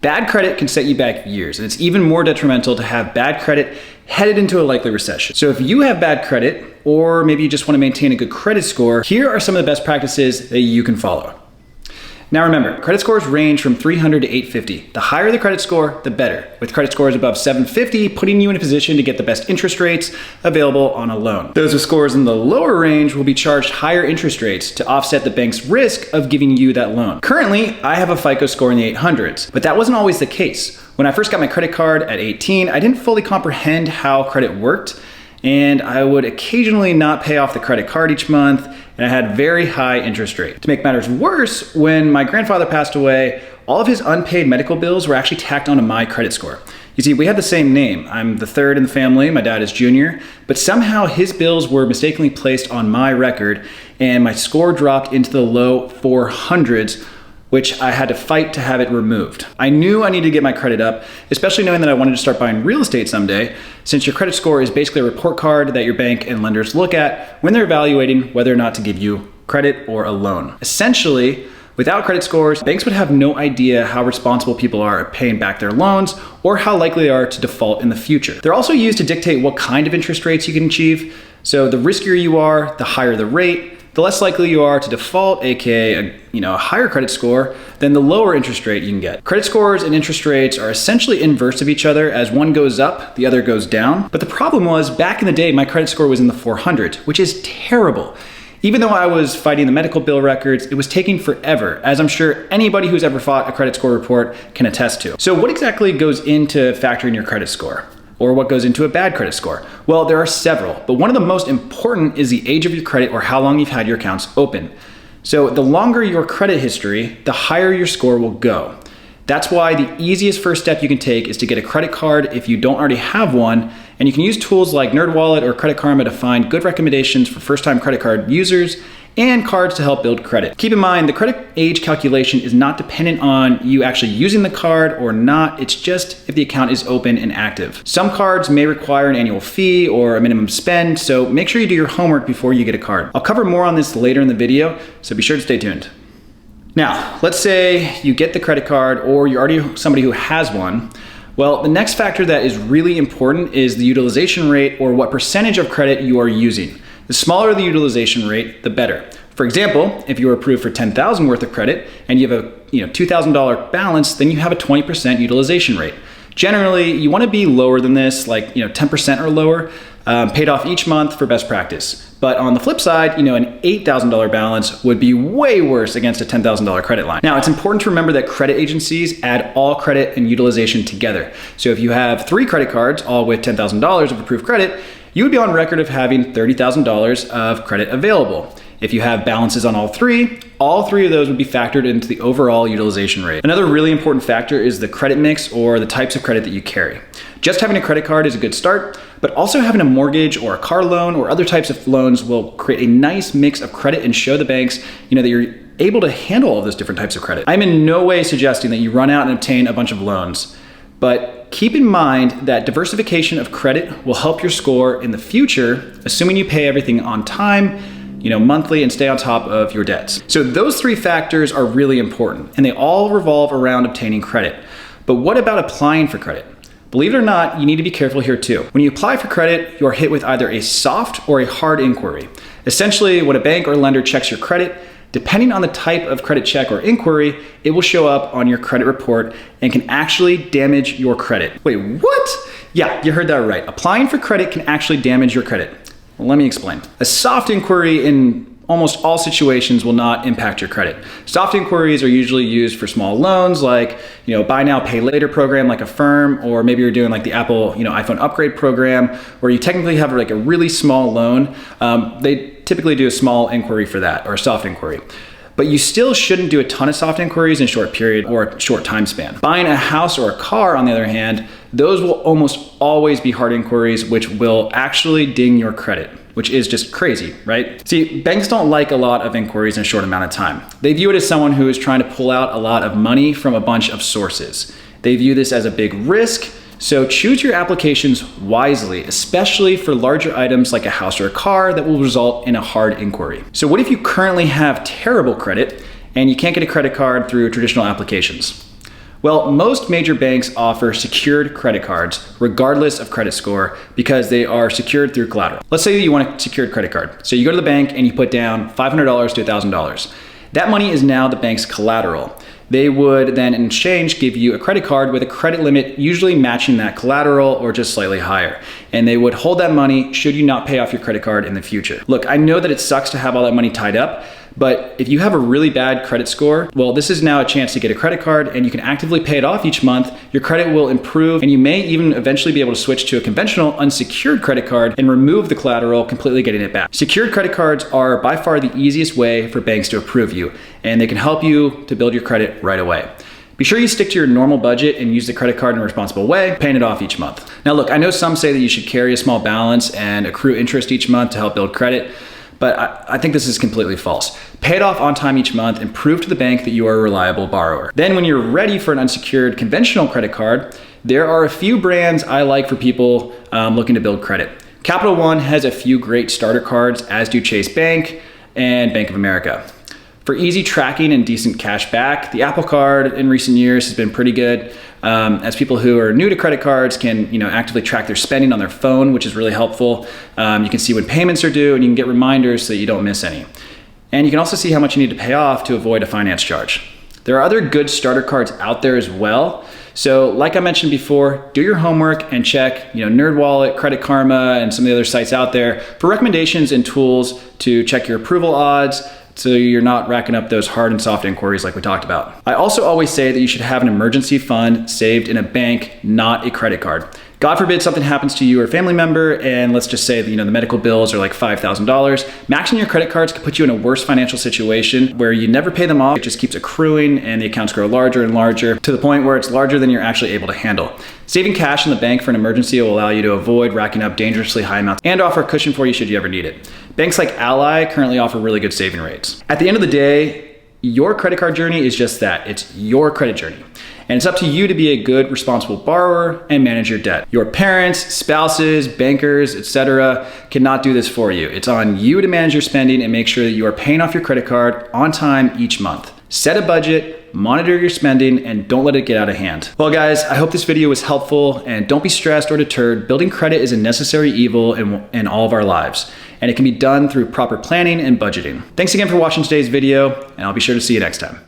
Bad credit can set you back years, and it's even more detrimental to have bad credit headed into a likely recession. So if you have bad credit, or maybe you just want to maintain a good credit score, here are some of the best practices that you can follow. Now remember, credit scores range from 300 to 850. The higher the credit score, the better. With credit scores above 750, putting you in a position to get the best interest rates available on a loan. Those with scores in the lower range will be charged higher interest rates to offset the bank's risk of giving you that loan. Currently, I have a FICO score in the 800s, but that wasn't always the case. When I first got my credit card at 18, I didn't fully comprehend how credit worked, and I would occasionally not pay off the credit card each month, and I had very high interest rates. To make matters worse, when my grandfather passed away, all of his unpaid medical bills were actually tacked onto my credit score. You see, we have the same name. I'm the third in the family, my dad is junior, but somehow his bills were mistakenly placed on my record, and my score dropped into the low 400s, which I had to fight to have it removed. I knew I needed to get my credit up, especially knowing that I wanted to start buying real estate someday, since your credit score is basically a report card that your bank and lenders look at when they're evaluating whether or not to give you credit or a loan. Essentially, without credit scores, banks would have no idea how responsible people are at paying back their loans or how likely they are to default in the future. They're also used to dictate what kind of interest rates you can achieve. So the riskier you are, the higher the rate, the less likely you are to default, aka a higher credit score, then the lower interest rate you can get. Credit scores and interest rates are essentially inverse of each other. As one goes up, the other goes down. But the problem was, back in the day, my credit score was in the 400s, which is terrible. Even though I was fighting the medical bill records, it was taking forever, as I'm sure anybody who's ever fought a credit score report can attest to. So what exactly goes into factoring your credit score? Or what goes into a bad credit score? Well, there are several, but one of the most important is the age of your credit or how long you've had your accounts open. So the longer your credit history, the higher your score will go. That's why the easiest first step you can take is to get a credit card if you don't already have one, and you can use tools like NerdWallet or Credit Karma to find good recommendations for first-time credit card users and cards to help build credit. Keep in mind, the credit age calculation is not dependent on you actually using the card or not. It's just if the account is open and active. Some cards may require an annual fee or a minimum spend, so make sure you do your homework before you get a card. I'll cover more on this later in the video, so be sure to stay tuned. Now, let's say you get the credit card or you're already somebody who has one. Well, the next factor that is really important is the utilization rate, or what percentage of credit you are using. The smaller the utilization rate, the better. For example, if you were approved for $10,000 worth of credit and you have a $2,000 balance, then you have a 20% utilization rate. Generally, you want to be lower than this, like 10% or lower, paid off each month for best practice. But on the flip side, an $8,000 balance would be way worse against a $10,000 credit line. Now, it's important to remember that credit agencies add all credit and utilization together. So if you have 3 credit cards, all with $10,000 of approved credit, you would be on record of having $30,000 of credit available. If you have balances on all three of those would be factored into the overall utilization rate. Another really important factor is the credit mix, or the types of credit that you carry. Just having a credit card is a good start, but also having a mortgage or a car loan or other types of loans will create a nice mix of credit and show the banks that you're able to handle all those different types of credit. I'm in no way suggesting that you run out and obtain a bunch of loans, but keep in mind that diversification of credit will help your score in the future, assuming you pay everything on time, monthly, and stay on top of your debts. So those 3 factors are really important, and they all revolve around obtaining credit. But what about applying for credit? Believe it or not, you need to be careful here too. When you apply for credit, you're hit with either a soft or a hard inquiry. Essentially, when a bank or lender checks your credit, depending on the type of credit check or inquiry, it will show up on your credit report and can actually damage your credit. Wait, what? Yeah, you heard that right. Applying for credit can actually damage your credit. Well, let me explain. A soft inquiry in almost all situations will not impact your credit. Soft inquiries are usually used for small loans like, buy now, pay later program like Affirm, or maybe you're doing like the Apple, iPhone upgrade program, where you technically have like a really small loan. They typically do a small inquiry for that, or a soft inquiry. But you still shouldn't do a ton of soft inquiries in a short period or a short time span. Buying a house or a car, on the other hand, those will almost always be hard inquiries, which will actually ding your credit, which is just crazy, right? See, banks don't like a lot of inquiries in a short amount of time. They view it as someone who is trying to pull out a lot of money from a bunch of sources. They view this as a big risk, so choose your applications wisely, especially for larger items like a house or a car that will result in a hard inquiry. So what if you currently have terrible credit and you can't get a credit card through traditional applications? Well, most major banks offer secured credit cards, regardless of credit score, because they are secured through collateral. Let's say you want a secured credit card. So you go to the bank and you put down $500 to $1,000. That money is now the bank's collateral. They would then in exchange give you a credit card with a credit limit usually matching that collateral or just slightly higher. And they would hold that money should you not pay off your credit card in the future. Look, I know that it sucks to have all that money tied up, but if you have a really bad credit score, well, this is now a chance to get a credit card and you can actively pay it off each month. Your credit will improve and you may even eventually be able to switch to a conventional unsecured credit card and remove the collateral, completely getting it back. Secured credit cards are by far the easiest way for banks to approve you, and they can help you to build your credit right away. Be sure you stick to your normal budget and use the credit card in a responsible way, paying it off each month. Now look, I know some say that you should carry a small balance and accrue interest each month to help build credit, but I think this is completely false. Pay it off on time each month and prove to the bank that you are a reliable borrower. Then when you're ready for an unsecured conventional credit card, there are a few brands I like for people looking to build credit. Capital One has a few great starter cards, as do Chase Bank and Bank of America. For easy tracking and decent cash back, the Apple Card in recent years has been pretty good, as people who are new to credit cards can actively track their spending on their phone, which is really helpful. You can see when payments are due and you can get reminders so that you don't miss any. And you can also see how much you need to pay off to avoid a finance charge. There are other good starter cards out there as well. So like I mentioned before, do your homework and check NerdWallet, Credit Karma, and some of the other sites out there for recommendations and tools to check your approval odds, so you're not racking up those hard and soft inquiries like we talked about. I also always say that you should have an emergency fund saved in a bank, not a credit card. God forbid something happens to you or a family member, and let's just say that the medical bills are like $5,000. Maxing your credit cards could put you in a worse financial situation where you never pay them off. It just keeps accruing and the accounts grow larger and larger to the point where it's larger than you're actually able to handle. Saving cash in the bank for an emergency will allow you to avoid racking up dangerously high amounts and offer a cushion for you should you ever need it. Banks like Ally currently offer really good saving rates. At the end of the day, your credit card journey is just that. It's your credit journey. And it's up to you to be a good, responsible borrower and manage your debt. Your parents, spouses, bankers, etc. cannot do this for you. It's on you to manage your spending and make sure that you are paying off your credit card on time each month. Set a budget, monitor your spending, and don't let it get out of hand. Well guys, I hope this video was helpful, and don't be stressed or deterred. Building credit is a necessary evil in all of our lives, and it can be done through proper planning and budgeting. Thanks again for watching today's video, and I'll be sure to see you next time.